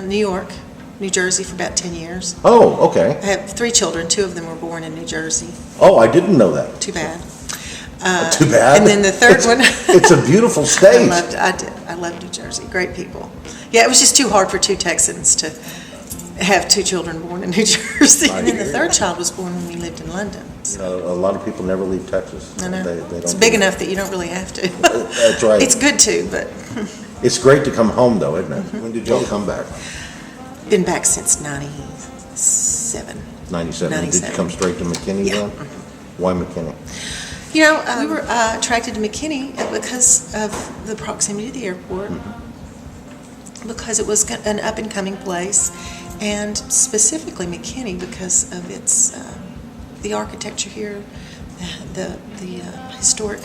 New York, New Jersey for about 10 years. Oh, okay. I have 3 children. 2 of them were born in New Jersey. Oh, I didn't know that. Too bad. Too bad. And then the third one. It's a beautiful state. I loved New Jersey. Great people. Yeah, it was just too hard for 2 Texans to have 2 children born in New Jersey. And then the third child was born when we lived in London. You know, a lot of people never leave Texas. I know. They don't it's big enough that you don't really have to. That's right. It's good too, but. It's great to come home, though, isn't it? When did y'all come back? Been back since 97. 97. Did you come straight to McKinney then? Why McKinney? You know, we were attracted to McKinney because of the proximity to the airport, because it was an up-and-coming place, and specifically McKinney because of its the architecture here, the historic,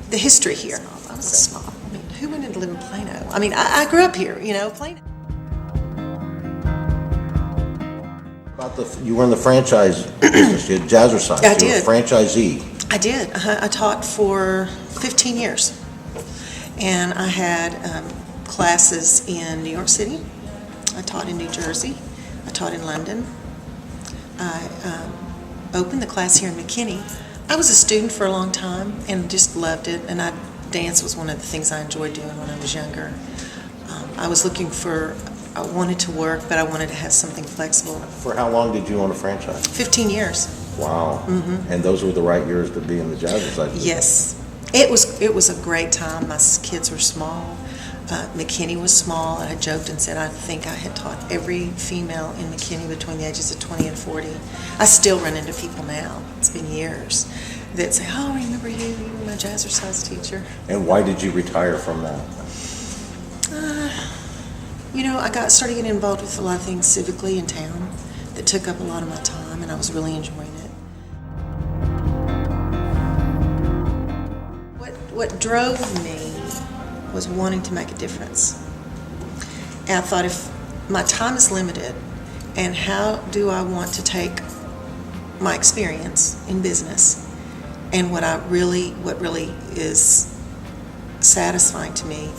the history here. I was a snob. I mean, who wanted to live in Plano? I mean, I grew up here, you know, Plano. You were in the franchise business, you had Jazzercise. I did. You were a franchisee. I did. I taught for 15 years. And I had classes in New York City. I taught in New Jersey. I taught in London. I opened the class here in McKinney. I was a student for a long time and just loved it. And dance was one of the things I enjoyed doing when I was younger. I wanted to work, but I wanted to have something flexible. For how long did you own a franchise? 15 years. Wow. Mm-hmm. And those were the right years to be in the Jazzercise business? Yes. It was a great time. My kids were small. McKinney was small. I joked and said I think I had taught every female in McKinney between the ages of 20 and 40. I still run into people now, it's been years, that say, oh, I remember you were my Jazzercise teacher. And why did you retire from that? You know, I started getting involved with a lot of things civically in town that took up a lot of my time, and I was really enjoying it. What drove me was wanting to make a difference. And I thought, if my time is limited, and how do I want to take my experience in business and what really is satisfying to me,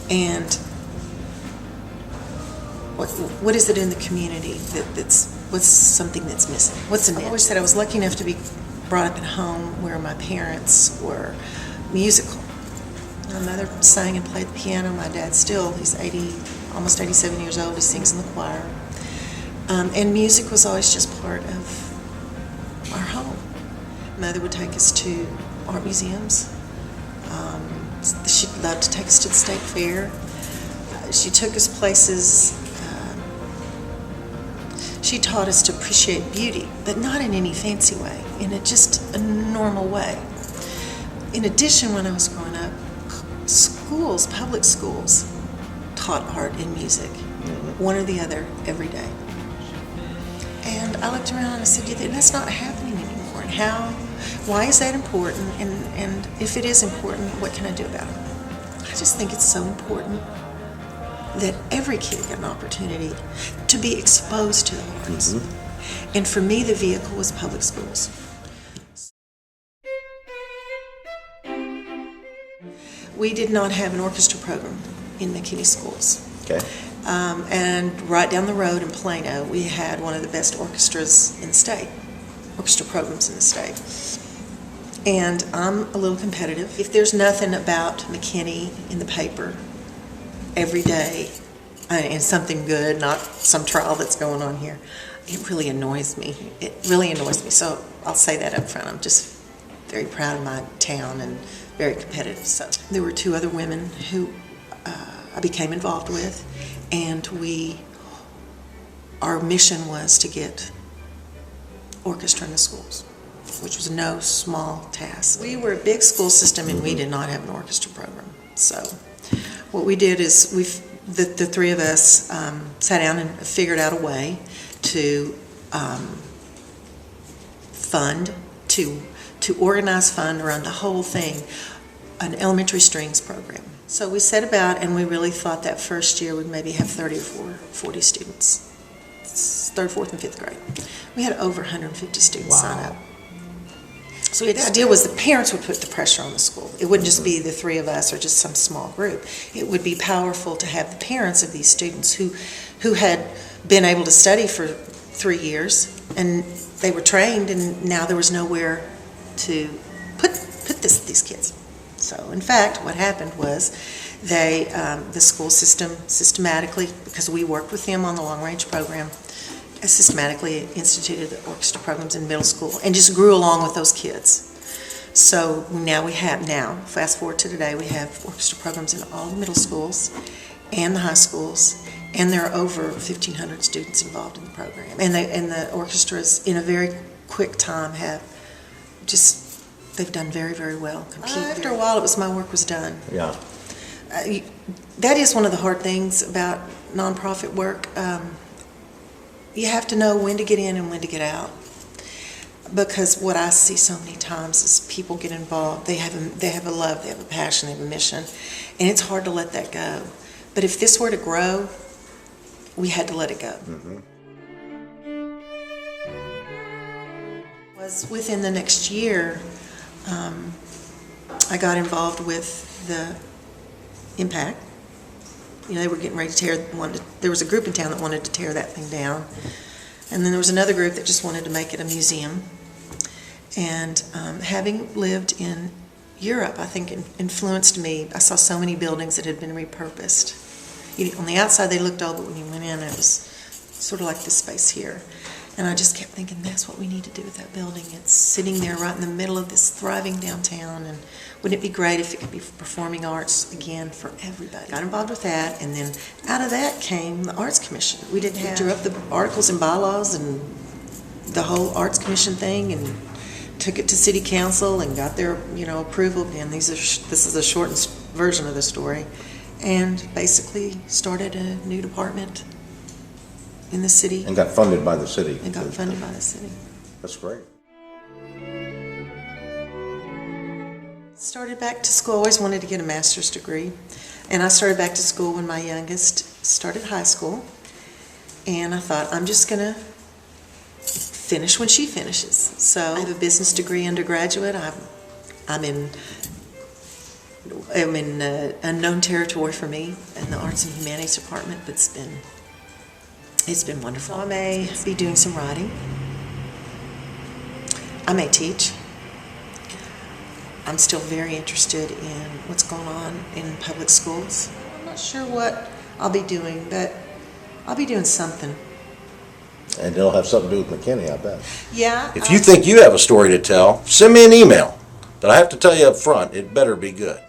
and what is it in the community what's something that's missing? What's in it? I always said I was lucky enough to be brought up in a home where my parents were musical. My mother sang and played the piano. My dad he's almost 87 years old. He sings in the choir. And music was always just part of our home. Mother would take us to art museums. She loved to take us to the state fair. She took us places. She taught us to appreciate beauty, but not in any fancy way, in just a normal way. In addition, when I was growing up, public schools, taught art and music, one or the other, every day. And I looked around and I said, that's not happening anymore. And why is that important? And if it is important, what can I do about it? I just think it's so important that every kid get an opportunity to be exposed to the arts. Mm-hmm. And for me, the vehicle was public schools. We did not have an orchestra program in McKinney schools. Okay. And right down the road in Plano, we had one of the best orchestras in the state, orchestra programs in the state. And I'm a little competitive. If there's nothing about McKinney in the paper every day, and something good, not some trial that's going on here, it really annoys me. It really annoys me. So I'll say that up front. I'm just very proud of my town and very competitive. So there were 2 other women who I became involved with, and our mission was to get orchestra in the schools, which was no small task. We were a big school system, and we did not have an orchestra program. So what we did is the 3 of us sat down and figured out a way to organize, fund, run the whole thing, an elementary strings program. So we set about, and we really thought that first year we'd maybe have 30 or 40 students. It's 3rd, 4th, and 5th grade. We had over 150 students sign up. So the idea was the parents would put the pressure on the school. It wouldn't just be the three of us or just some small group. It would be powerful to have the parents of these students who had been able to study for 3 years, and they were trained, and now there was nowhere to put these kids. So in fact, what happened was the school system systematically, because we worked with them on the long-range program, systematically instituted the orchestra programs in middle school and just grew along with those kids. So now, fast forward to today, we have orchestra programs in all the middle schools and the high schools, and there are over 1,500 students involved in the program. And the orchestras, in a very quick time, they've done very, very well. After a while, it was my work was done. Yeah. That is one of the hard things about nonprofit work. You have to know when to get in and when to get out. Because what I see so many times is people get involved. They have a love, they have a passion, they have a mission, and it's hard to let that go. But if this were to grow, we had to let it go. Mm-hmm. Was within the next year, I got involved with the Impact. They were getting ready to there was a group in town that wanted to tear that thing down. And then there was another group that just wanted to make it a museum. And having lived in Europe, I think it influenced me. I saw so many buildings that had been repurposed. On the outside they looked old, but when you went in, it was sort of like this space here. And I just kept thinking, that's what we need to do with that building. It's sitting there right in the middle of this thriving downtown, and wouldn't it be great if it could be performing arts again for everybody? Got involved with that, and then out of that came the Arts Commission. We drew up the articles and bylaws and the whole Arts Commission thing, and took it to City Council and got their approval. And this is a shortened version of the story, and basically started a new department in the city. And got funded by the city. That's great. Started back to school. Always wanted to get a master's degree. And I started back to school when my youngest started high school. And I thought, I'm just going to finish when she finishes. So I have a business degree undergraduate. I'm in unknown territory for me in the Arts and Humanities department, but it's been wonderful. I may be doing some writing. I may teach. I'm still very interested in what's going on in public schools. I'm not sure what I'll be doing, but I'll be doing something. And it'll have something to do with McKinney, I bet. Yeah. If you think you have a story to tell, send me an email. But I have to tell you up front, it better be good.